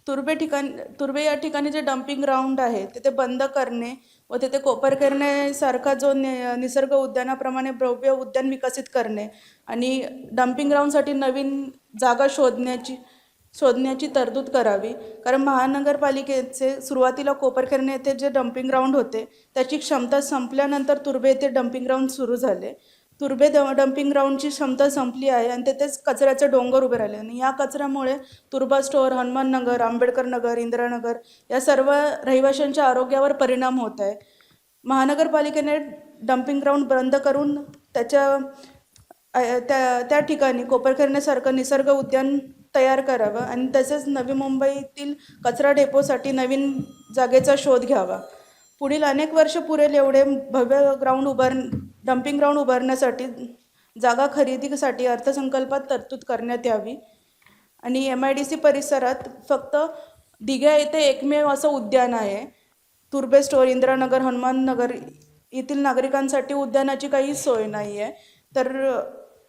तुर्बे या ठिकाणी जे डम्पिंग ग्राउंड आहे ते बंद करणे व तिथे कोपरखैरणे जो निसर्ग उद्यानाप्रमाणे भव्य उद्यान विकसित करणे आणि डम्पिंग ग्राउंडसाठी नवीन जागा शोधण्याची तरतूद करावी. कारण महानगरपालिकेचे सुरुवातीला कोपरखैरणे येथे जे डम्पिंग ग्राउंड होते त्याची क्षमता संपल्यानंतर तुर्बे येथे डम्पिंग ग्राउंड सुरू झाले. डम्पिंग ग्राउंडची क्षमता संपली आहे आणि तेथेच कचऱ्याचे डोंगर उभे राहिले आणि या कचऱ्यामुळे तुर्बा स्टोअर, हनुमान नगर, आंबेडकर नगर, इंदिरानगर या सर्व रहिवाशांच्या आरोग्यावर परिणाम होत आहे. महानगरपालिकेने डम्पिंग ग्राउंड बंद करून त्या ठिकाणी कोपरखैरण्यासारखं निसर्ग उद्यान तयार करावं आणि तसेच नवी मुंबईतील कचरा डेपोसाठी नवीन जागेचा शोध घ्यावा. पुढील अनेक वर्ष पुरेल एवढे भव्य डम्पिंग ग्राउंड उभारण्यासाठी जागा खरेदीसाठी अर्थसंकल्पात तरतूद करण्यात यावी. आणि MIDC परिसरात फक्त दिघा येथे एकमेव असं उद्यान आहे. तुर्बे स्टोअर, इंदिरानगर, हनुमान नगर येथील नागरिकांसाठी उद्यानाची काही सोय नाही आहे. तर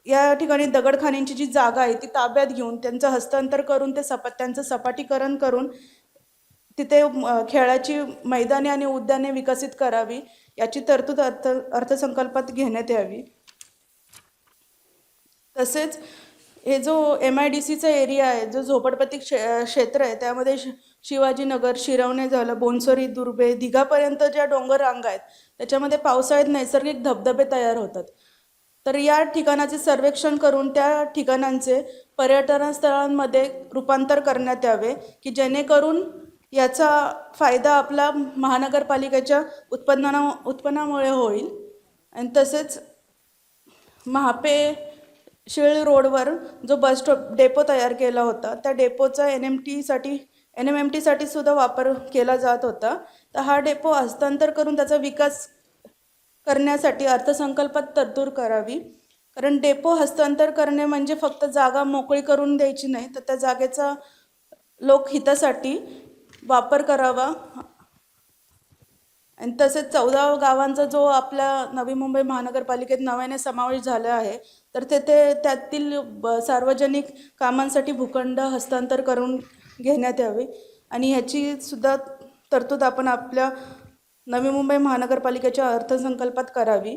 या ठिकाणी दगडखान्यांची जी जागा आहे ती ताब्यात घेऊन त्यांचं हस्तांतर करून त्यांचं सपाटीकरण करून तिथे खेळाची मैदाने आणि उद्याने विकसित करावी याची तरतूद अर्थसंकल्पात घेण्यात यावी. तसेच हे जो MIDCचा एरिया आहे, जो झोपडपट्टी क्षेत्र आहे, त्यामध्ये शिवाजीनगर, शिरवणे झालं, बोनसरी, दुर्बे, दिघापर्यंत ज्या डोंगर रांगा आहेत त्याच्यामध्ये पावसाळ्यात नैसर्गिक धबधबे तयार होतात. तर या ठिकाणाचे सर्वेक्षण करून त्या ठिकाणांचे पर्यटन स्थळांमध्ये रूपांतर करण्यात यावे की जेणेकरून याचा फायदा आपला महानगरपालिकेच्या उत्पन्नामुळे होईल. आणि तसेच शिळ रोडवर जो बस स्टॉप डेपो तयार केला होता त्या डेपोचा NMMT साठी सुद्धा वापर केला जात होता. तर हा डेपो हस्तांतर करून त्याचा विकास करण्यासाठी अर्थसंकल्पात तरतूद करावी. कारण डेपो हस्तांतर करणे म्हणजे फक्त जागा मोकळी करून द्यायची नाही, तर त्या जागेचा लोकहितासाठी वापर करावा. आणि तसेच 14 गावांचा जो आपल्या नवी मुंबई महानगरपालिकेत नव्याने समावेश झाला आहे, तर त्यातील सार्वजनिक कामांसाठी भूखंड हस्तांतर करून घेण्यात यावे आणि ह्याची सुद्धा तरतूद आपण आपल्या नवी मुंबई महानगरपालिकेच्या अर्थसंकल्पात करावी.